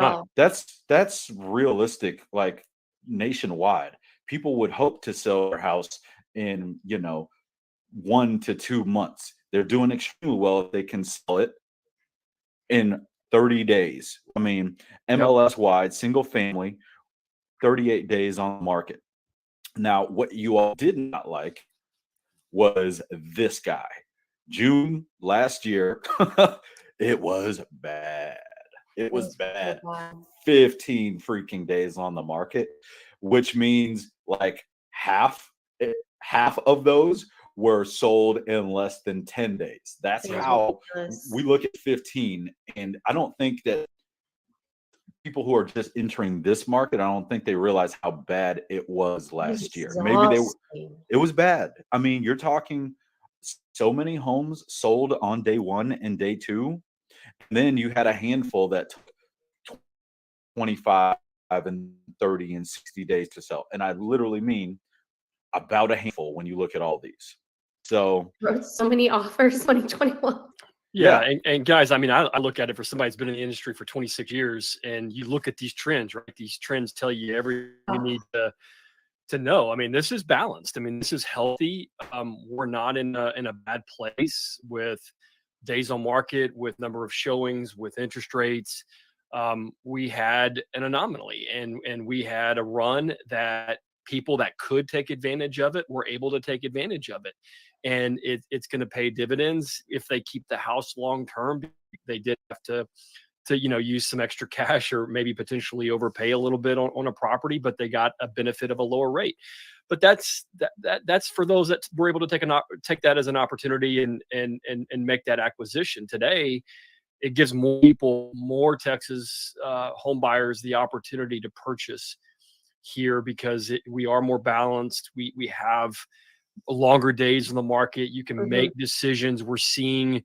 all. That's realistic, like nationwide. People would hope to sell their house in, 1 to 2 months. They're doing extremely well if they can sell it in 30 days. I mean, Yep. MLS wide, single family, 38 days on the market. Now, what you all did not like was this guy. June last year, it was bad. It was It's so bad. bad. 15 freaking days on the market, which means like half half of those were sold in less than 10 days. That's It was how ridiculous. we look at 15. And I don't think that people who are just entering this market, I don't think they realize how bad it was It was last year. Maybe exhausting. it was bad. I mean, you're talking so many homes sold on day one and day two. And then you had a handful that took 25 and 30 and 60 days to sell. And I literally mean about a handful when you look at all these. So, Wrote so many offers 2021. Yeah, yeah. and guys, I mean, I look at it for somebody who's been in the industry for 26 years, and you look at these trends, right? These trends tell you everything you need to know. I mean, this is balanced. I mean, this is healthy. We're not in a bad place with days on market, with number of showings, with interest rates. We had an anomaly, and we had a run that people that could take advantage of it were able to take advantage of it. And it's going to pay dividends if they keep the house long term. They did have to use some extra cash or maybe potentially overpay a little bit on a property, but they got a benefit of a lower rate. But that's for those that were able to take that as an opportunity and make that acquisition. Today, it gives more people, more Texas home buyers, the opportunity to purchase here because we are more balanced. We have longer days in the market. You can make decisions. We're seeing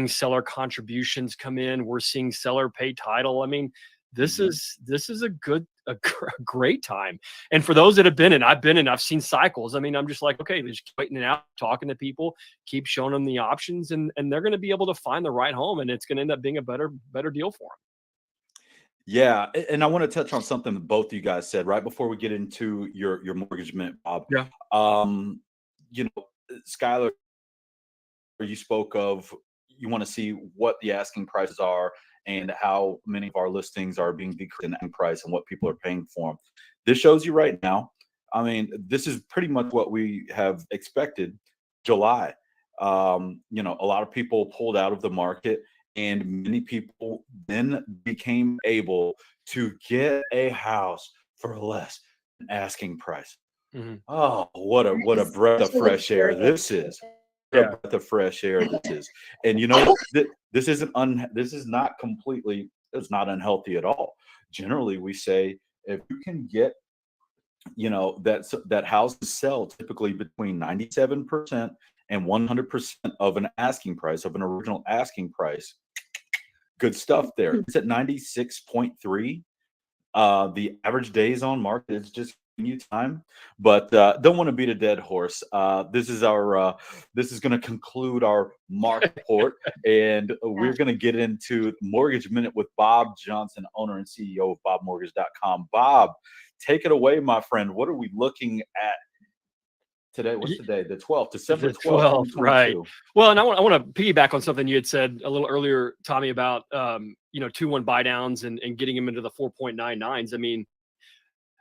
seller contributions come in. We're seeing seller pay title. I mean, this is a great time. And for those that have been in, I've seen cycles. I mean, I'm just like, okay, just waiting it out, talking to people, keep showing them the options, and they're going to be able to find the right home, and it's going to end up being a better deal for them. Yeah, and I want to touch on something that both of you guys said right before we get into your mortgage mint, Bob. Yeah. Skylar, you spoke of you want to see what the asking prices are and how many of our listings are being decreased in asking price and what people are paying for them. This shows you right now. I mean, this is pretty much what we have expected. July, a lot of people pulled out of the market, and many people then became able to get a house for less than asking price. Mm-hmm. Oh, what a breath of fresh air this is. What a breath of fresh air this is. And this is not completely, it's not unhealthy at all. Generally, we say if you can get, that houses sell typically between 97% and 100% of an asking price, of an original asking price. Good stuff there. It's at 96.3. The average days on market is just giving you time, but don't want to beat a dead horse. This is going to conclude our market report, and we're going to get into Mortgage Minute with Bob Johnson, owner and CEO of BobMortgage.com. Bob, take it away, my friend. What are we looking at today? What's the day? The 12th, December 12th, right. Well, and I want to piggyback on something you had said a little earlier, Tommy, about 2-1 buy downs and getting them into the 4.99s. I mean,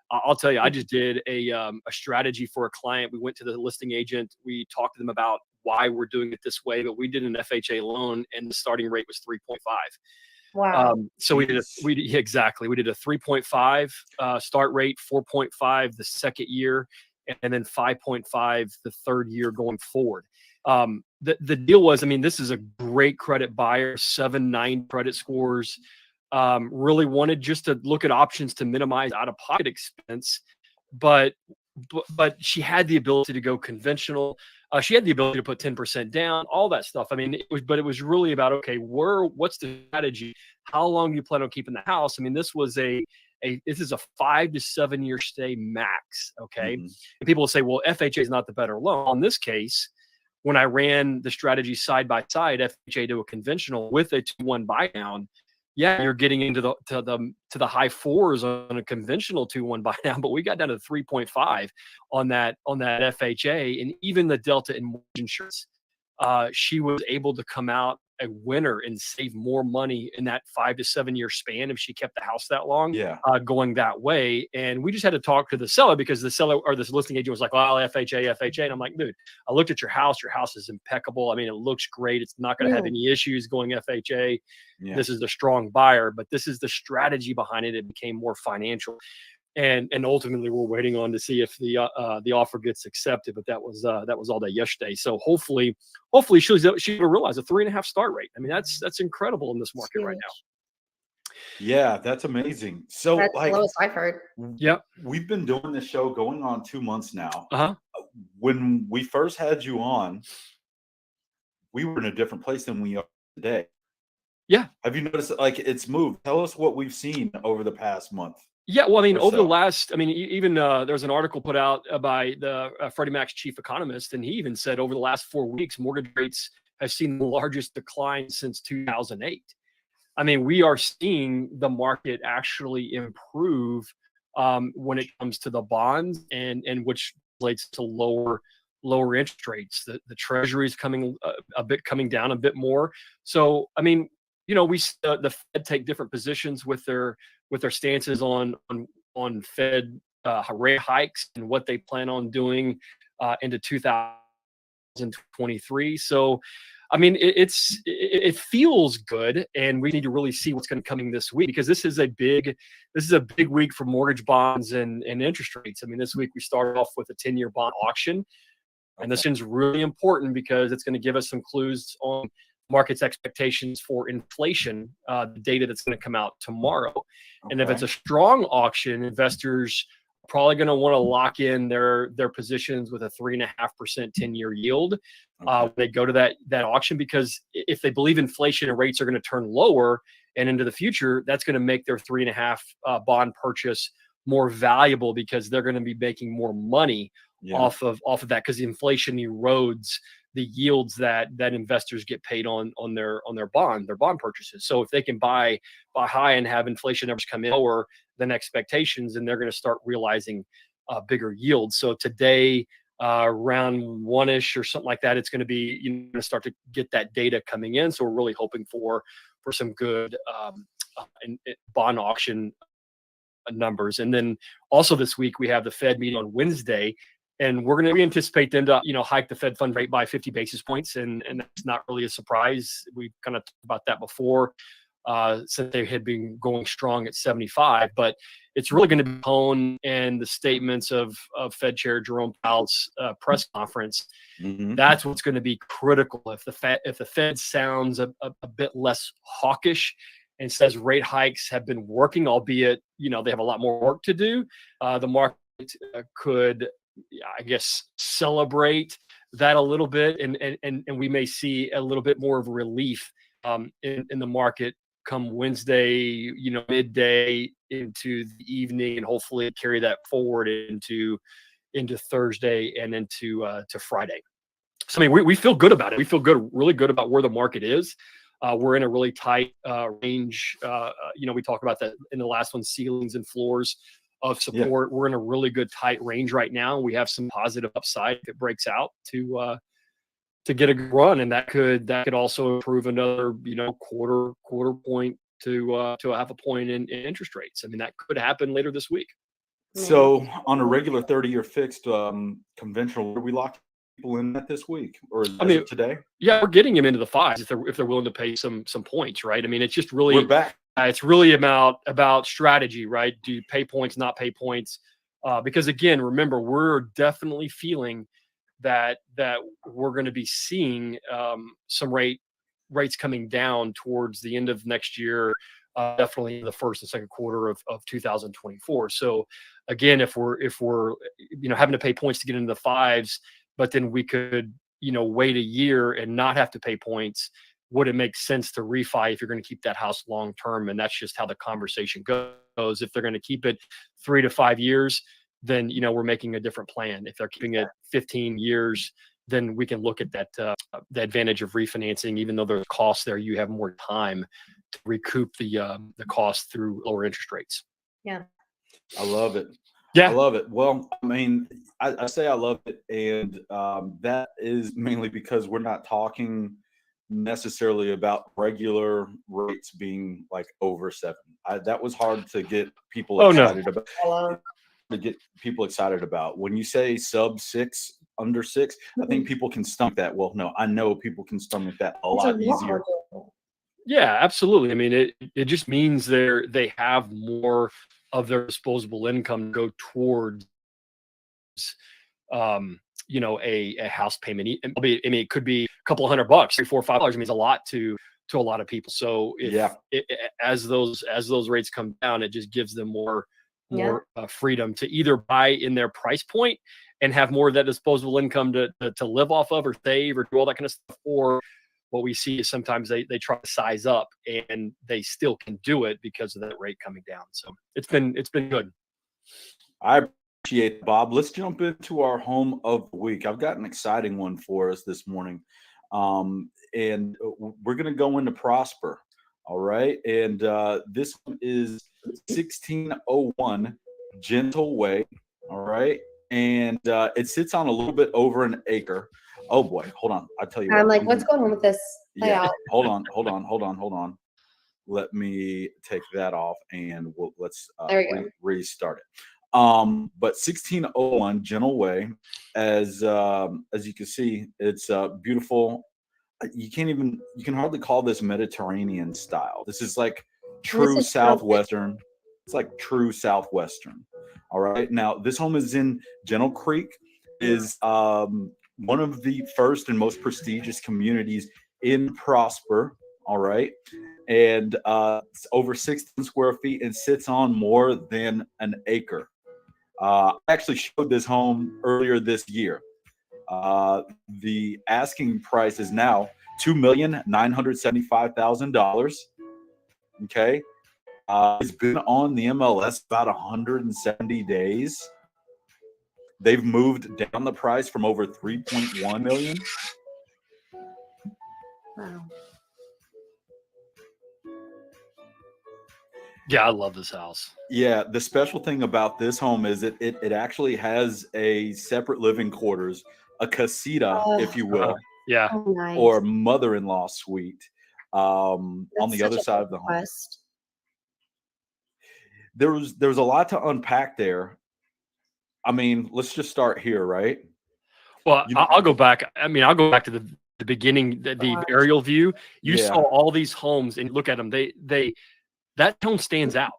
I'll tell you, I just did a strategy for a client. We went to the listing agent. We talked to them about why we're doing it this way, but we did an FHA loan and the starting rate was 3.5. Wow. So we did a 3.5 start rate, 4.5 the second year, and then 5.5 the third year going forward. The deal was, I mean, this is a great credit buyer, 790 credit scores. Really wanted just to look at options to minimize out-of-pocket expense, but she had the ability to go conventional. She had the ability to put 10% down, all that stuff. I mean, it was really about, okay, what's the strategy? How long do you plan on keeping the house? I mean, this is a 5 to 7 year stay max. Okay. Mm-hmm. And people will say, well, FHA is not the better loan. In this case, when I ran the strategy side by side, FHA to a conventional with a 2-1 buy down, yeah, you're getting into the high fours on a conventional 2-1 buy now, but we got down to 3.5 on that FHA, and even the Delta in mortgage insurance, she was able to come out a winner and save more money in that 5 to 7 year span if she kept the house that long, Yeah. going that way. And we just had to talk to the seller because the seller or this listing agent was like, "Well, FHA," and I'm like, "Dude, I looked at your house. Your house is impeccable. I mean, it looks great. It's not going to have Yeah. any issues going FHA. Yeah. This is the strong buyer, but this is the strategy behind it. It became more financial." And ultimately we're waiting on to see if the offer gets accepted, but that was all day yesterday. So hopefully she'll realize a 3.5 start rate. I mean, that's incredible in this market right now. Yeah, that's amazing. So That's the like, lowest I've heard. Yep. we've been doing this show going on 2 months now. Uh-huh. When we first had you on, we were in a different place than we are today. Yeah. Have you noticed that, like, it's moved? Tell us what we've seen over the past month. Yeah, well, I mean, Or over the so. last, I mean, even there's an article put out by the Freddie Mac's chief economist, and he even said over the last 4 weeks, mortgage rates have seen the largest decline since 2008. I mean, we are seeing the market actually improve when it comes to the bonds, and which relates to lower interest rates. The Treasury is coming coming down a bit more. So, I mean, the Fed take different positions with their stances on Fed rate hikes and what they plan on doing into 2023. So, I mean, it feels good, and we need to really see what's going to coming this week, because this is a big week for mortgage bonds and interest rates. I mean, this week we started off with a 10-year bond auction, and this is really important because it's going to give us some clues on market's expectations for inflation, the data that's going to come out tomorrow. And if it's a strong auction, investors are probably going to want to lock in their positions with a 3.5% 10-year yield when they go to that auction, because if they believe inflation and rates are going to turn lower and into the future, that's going to make their 3.5 bond purchase more valuable, because they're going to be making more money off of that, because the inflation erodes the yields that investors get paid on their bond purchases. So if they can buy high and have inflation numbers come in lower than expectations, then they're going to start realizing bigger yields. So today, around 1-ish or something like that, it's going to be, going to start to get that data coming in. So we're really hoping for some good bond auction numbers. And then also this week we have the Fed meeting on Wednesday, and we anticipate them to hike the Fed fund rate by 50 basis points, and that's not really a surprise. We kind of talked about that before, since they had been going strong at 75. But it's really going to be tone and the statements of Fed Chair Jerome Powell's press conference. That's what's going to be critical. If the Fed sounds a bit less hawkish and says rate hikes have been working, albeit they have a lot more work to do, the market could, I guess, celebrate that a little bit, and we may see a little bit more of relief in the market come Wednesday, midday into the evening, and hopefully carry that forward into Thursday and into to Friday. So I mean, we feel good about it. We feel really good about where the market is. We're in a really tight range. We talked about that in the last one, ceilings and floors of support. We're in a really good tight range right now. We have some positive upside if it breaks out to get a good run, and that could also improve another quarter point to a half a point in interest rates. I mean, that could happen later this week. So on a regular 30-year fixed conventional, are we locking people in that this week, or is it today? Yeah, we're getting them into the fives if they're willing to pay some points, right? I mean, it's just really, we're back. It's really about strategy, right? Do you pay points, not pay points? Because again, remember, we're definitely feeling that we're going to be seeing some rates coming down towards the end of next year, definitely in the first and second quarter of 2024. So again, if we're having to pay points to get into the fives, but then we could wait a year and not have to pay points, would it make sense to refi if you're going to keep that house long term? And that's just how the conversation goes. If they're going to keep it 3 to 5 years, then we're making a different plan. If they're keeping it 15 years, then we can look at that the advantage of refinancing. Even though there's costs there, you have more time to recoup the cost through lower interest rates. Yeah. I love it. Yeah. I love it. Well, I mean, I say I love it, and that is mainly because we're not talking necessarily about regular rates being like over 7. That was hard to get people Oh, no. excited about. When you say sub 6, under 6, I think people can stomach that. Well, no, I know people can stomach that a lot easier. Yeah, absolutely. I mean, it just means they have more of their disposable income to go towards a house payment. I mean, it could be a couple of $100, $3, $4, $5. It means a lot to a lot of people. So as those rates come down, it just gives them more freedom to either buy in their price point and have more of that disposable income to live off of or save or do all that kind of stuff. Or what we see is sometimes they try to size up and they still can do it because of that rate coming down. So it's been good. I appreciate it, Bob. Let's jump into our home of the week. I've got an exciting one for us this morning. And we're going to go into Prosper. All right. And this one is 1601 Gentle Way. All right. And it sits on a little bit over an acre. Oh boy, hold on. I'll tell you what. I'm like, what's going on with this layout? Hold on. Let me take that off and let's restart it. But 1601 Gentle Way, as you can see, it's beautiful. You can hardly call this Mediterranean style. This is like true Southwestern. It's like true Southwestern. All right. Now this home is in Gentle Creek, is one of the first and most prestigious communities in Prosper. All right. And it's over 16 square feet and sits on more than an acre. I actually showed this home earlier this year. The asking price is now $2,975,000. Okay. It's been on the MLS about 170 days. They've moved down the price from over 3.1 million. Wow. Yeah, I love this house. Yeah, the special thing about this home is it actually has a separate living quarters, a casita, if you will, Yeah, Oh, nice. or mother-in-law suite on the other side of the home. request. There was a lot to unpack there. I mean, let's just start here, right? well, I'll go back. I mean, I'll go back to the beginning, the aerial view. You saw all these homes and look at them. That home stands out.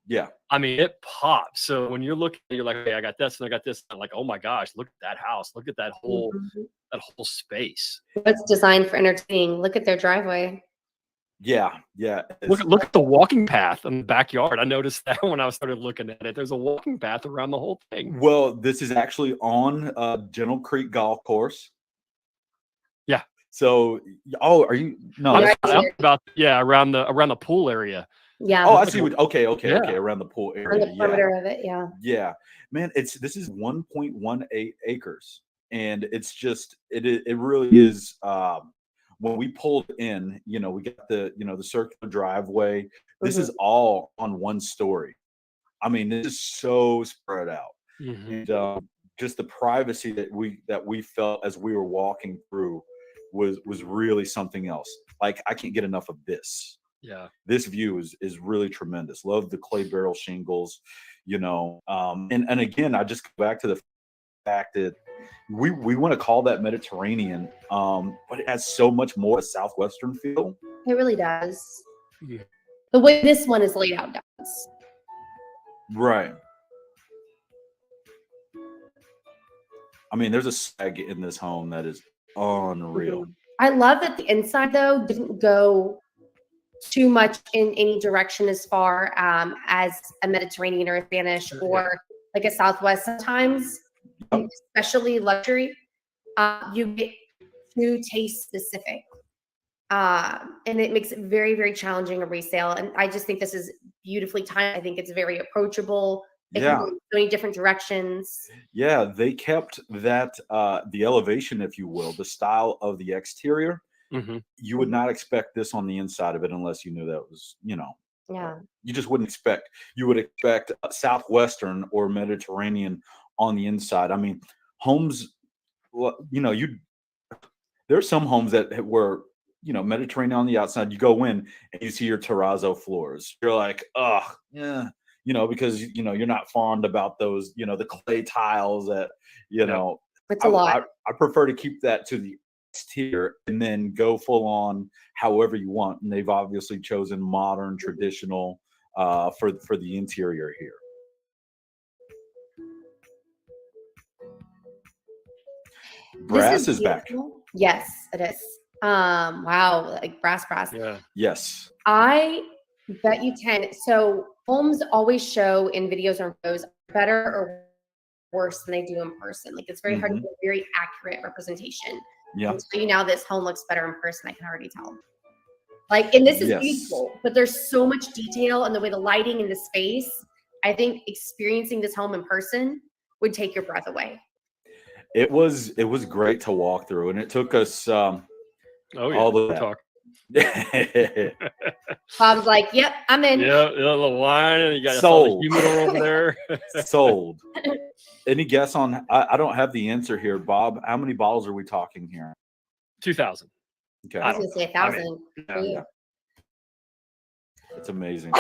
Yeah. I mean, it pops. So when you're looking, you're like, hey, I got this and I got this. I'm like, oh my gosh, look at that house. Look at that whole space. It's designed for entertaining. Look at their driveway. Yeah. Look at the walking path in the backyard. I noticed that when I started looking at it. There's a walking path around the whole thing. Well, this is actually on Gentle Creek Golf Course. Yeah. So, are you? No, Right I'm about around the pool area. Yeah. Oh, I see. Okay, Yeah. around the pool On area. the perimeter of it. Yeah. Yeah, man. This is 1.18 acres, and it's just it really is. When we pulled in, we got the circular driveway. This is all on one story. I mean, this is so spread out, and just the privacy that we felt as we were walking through was really something else. Like, I can't get enough of this. Yeah. This view is really tremendous. Love the clay barrel shingles, and again, I just go back to the fact that we want to call that Mediterranean, but it has so much more a Southwestern feel. It really does. Yeah. The way this one is laid out does. Right. I mean, there's a sag in this home that is unreal. I love that the inside, though, didn't go too much in any direction as far as a Mediterranean or a Spanish or like a Southwest. Sometimes, especially luxury, you get too taste specific. And it makes it very, very challenging a resale. And I just think this is beautifully timed. I think it's very approachable. It can go in so many different directions. Yeah, they kept that the elevation, if you will, the style of the exterior. Mm-hmm. You would not expect this on the inside of it unless you knew that was, Yeah. you just wouldn't expect. You would expect Southwestern or Mediterranean on the inside. I mean, homes, there's some homes that were, Mediterranean on the outside. You go in and you see your terrazzo floors. You're like, oh, yeah, because you're not fond about those, the clay tiles that, Yep. It's a lot. I prefer to keep that to the exterior and then go full on however you want. And they've obviously chosen modern, traditional for the interior here. Brass is back. Beautiful. Yes, it is. Wow, like brass. Yeah. Yes. I bet you 10. So homes always show in videos or photos better or worse than they do in person. Like it's very hard to get a very accurate representation. Yeah. I'll tell you now, this home looks better in person. I can already tell. Like, and this is beautiful, but there's so much detail and the way the lighting in the space. I think experiencing this home in person would take your breath away. It was great to walk through, and it took us all the talk. Bob's like, "Yep, I'm in." Yeah, a little wine, and you got sold. The humidor over there. Sold. Any guess on? I don't have the answer here, Bob. How many bottles are we talking here? 2,000. Okay, I was gonna say 1,000. Yeah. It's amazing.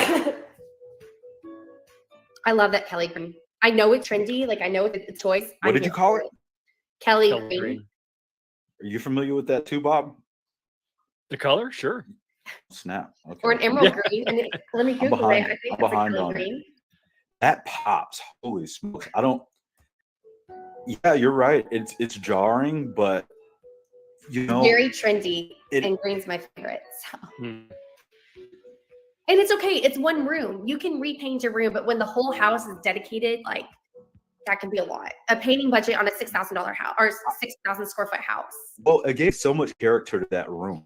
I love that Kelly green. I know it's trendy. Like I know it's a choice. What did you call it? Kelly green. Are you familiar with that too, Bob? The color, sure. Snap. Okay. Or an emerald green. And let me Google it. I think I'm behind on green. it. That pops. Holy smokes! Yeah, you're right. It's jarring, but very trendy. And green's my favorite. So. And it's okay. It's one room. You can repaint your room, but when the whole house is dedicated, like that can be a lot. A painting budget on a $6,000 house or 6,000 square foot house. Well, it gave so much character to that room.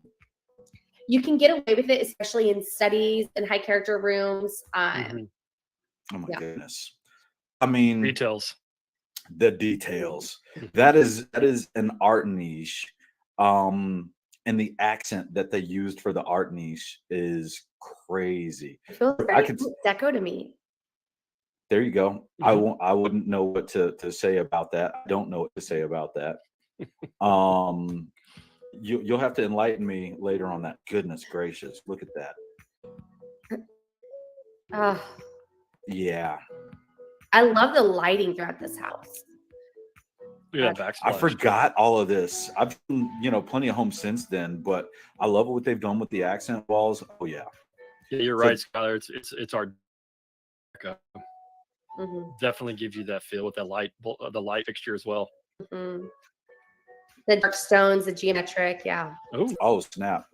You can get away with it, especially in studies and high character rooms. Oh my goodness! I mean, details. The details. That is an art niche. And the accent that they used for the art niche is crazy. It feels very deco to me. There you go. I wouldn't know what to say about that. I don't know what to say about that. You'll have to enlighten me later on that. Goodness gracious, look at that. Yeah. I love the lighting throughout this house. Yeah, I forgot all of this. I've seen, plenty of homes since then, but I love what they've done with the accent walls. Oh yeah. Yeah, you're right, Skylar. It's our definitely gives you that feel with that the light fixture as well. The dark stones, the geometric, yeah. Oh snap.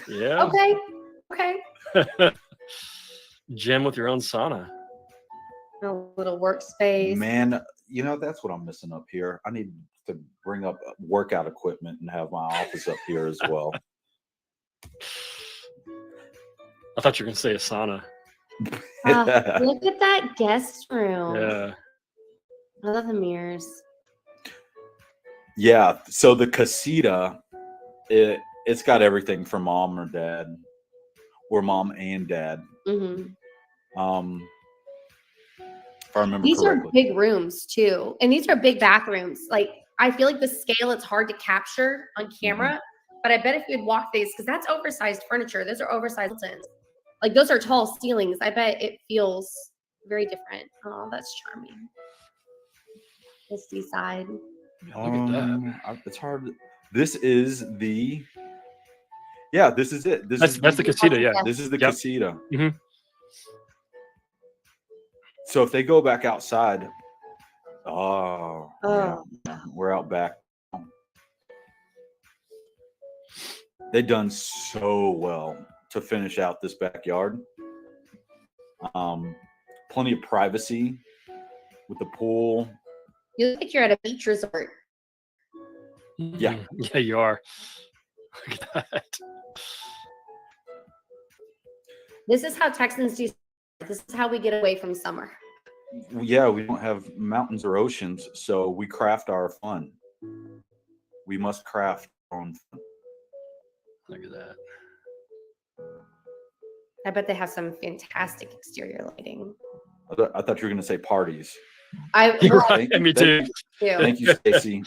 Yeah. Okay. Gym with your own sauna. A little workspace. Man, that's what I'm missing up here. I need to bring up workout equipment and have my office up here as well. I thought you were going to say a sauna. Look at that guest room. Yeah. I love the mirrors. Yeah. So the casita, it's got everything for mom or dad, or mom and dad. If I remember these correctly. are big rooms too, and these are big bathrooms. Like I feel like the scale, it's hard to capture on camera, but I bet if you'd walk these, because that's oversized furniture. Those are oversized built-ins. Like those are tall ceilings. I bet it feels very different. Oh, that's charming. The seaside. Look at that. It's hard. This is the. Yeah, this is it. That's the casita. Yeah, this is the casita. Mm-hmm. So if they go back outside, yeah, we're out back. They've done so well to finish out this backyard. Plenty of privacy with the pool. You look like you're at a beach resort. Yeah. Yeah, you are. Look at that. This is how Texans do. This is how we get away from summer. Yeah, we don't have mountains or oceans, so we craft our fun. We must craft our own fun. Look at that. I bet they have some fantastic exterior lighting. I thought you were going to say parties. You're Well, right. Me too. Thank you, Stacy.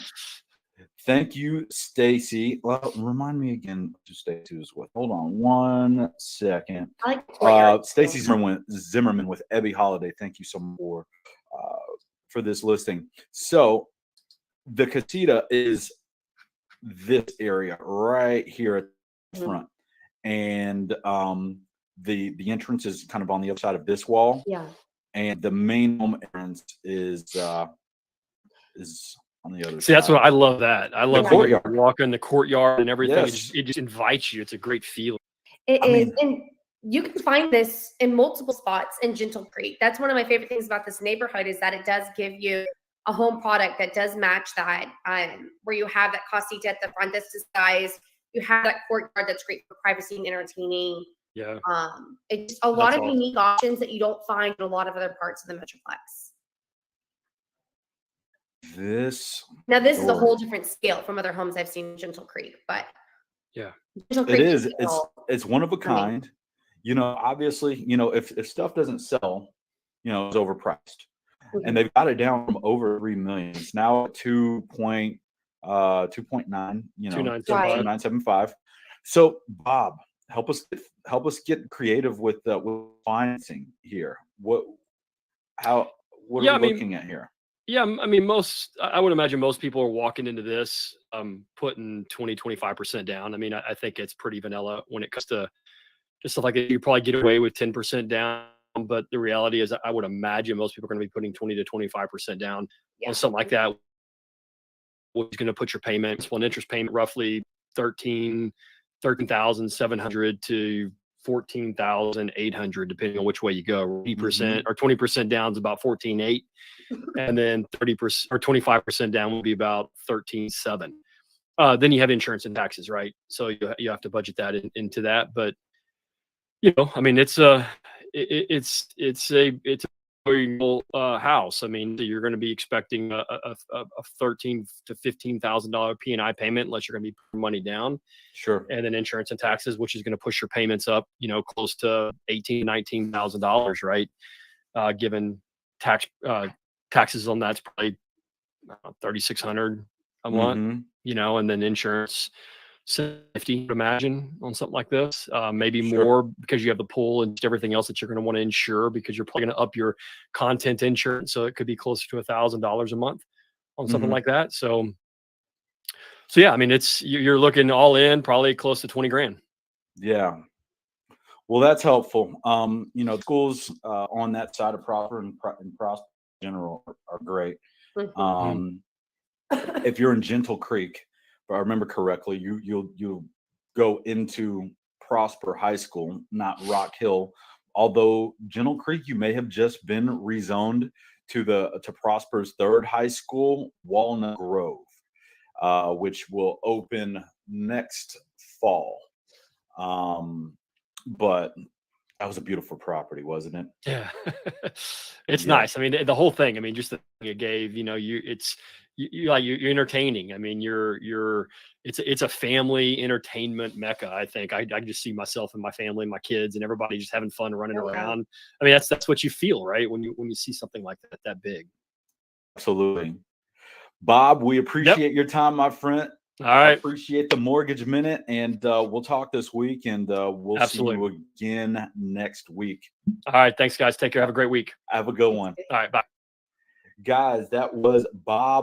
Thank you, Stacy. Well, remind me again to Stacy as well. Hold on 1 second. I like the courtyard. Stacy Zimmerman with Ebby Holiday. Thank you so much for this listing. So the casita is this area right here at the front, and the entrance is kind of on the other side of this wall. Yeah. And the main home entrance is on the other side. See, that's what I love. That I love The when you courtyard. walk in the courtyard and everything. Yes. It just invites you. It's a great feeling. It I is, mean- and you can find this in multiple spots in Gentle Creek. That's one of my favorite things about this neighborhood is that it does give you a home product that does match that, where you have that casita at the front that's disguised. You have that courtyard that's great for privacy and entertaining. Yeah. It's a lot That's of awesome. unique options that you don't find in a lot of other parts of the Metroplex. This Now, this is a door. whole different scale from other homes I've seen in Gentle Creek, but Yeah. Gentle It Creek is. scale, It's one of a me. kind. You know, obviously, you know, if stuff doesn't sell, you know, it's overpriced. And they've got it down from over 3 million. It's now at 2.9, you know, 2.975. So Bob, help us get creative with financing here. What are we looking at here? Yeah, I mean, I would imagine most people are walking into this, putting 20-25% down. I mean, I think it's pretty vanilla when it comes to just stuff like that. You probably get away with 10% down, but the reality is I would imagine most people are going to be putting 20 to 25% down on something like that. What's going to put your payments, one interest payment, roughly 13,700 to 14,800, depending on which way you go. 80% or 20% down is about 14,800. And then 30% or 25% down will be about 13,700. Then you have insurance and taxes, right? So you have to budget that into that. But you know, I mean, it's a valuable house. I mean, you're going to be expecting a $13,000 to $15,000 P&I payment unless you're going to be putting money down. Sure. And then insurance and taxes, which is going to push your payments up, you know, close to $18,000, $19,000, right? Given taxes on that's probably $3,600 a month, you know, and then insurance 50, imagine, on something like this, maybe more because you have the pool and everything else that you're going to want to insure, because you're probably going to up your content insurance, so it could be closer to $1,000 a month on something like that. So yeah, I mean, you're looking all in probably close to 20 grand. Yeah. Well, that's helpful. You know, schools on that side of Prosper and Prosper in general are great. If you're in Gentle Creek, if I remember correctly, you'll go into Prosper High School, not Rock Hill. Although Gentle Creek, you may have just been rezoned to Prosper's third high school, Walnut Grove, which will open next fall. But that was a beautiful property, wasn't it? Yeah. It's nice. I mean, the whole thing, I mean, just the thing it gave, you know, you're entertaining. I mean, it's a family entertainment mecca. I think I just see myself and my family and my kids and everybody just having fun running around. I mean, that's what you feel, right? When you see something like that big. Absolutely. Bob, we appreciate your time, my friend. All right. I appreciate the Mortgage Minute, and we'll talk this week, and we'll see you again next week. All right. Thanks, guys. Take care. Have a great week. Have a good one. All right. Bye. Guys, that was Bob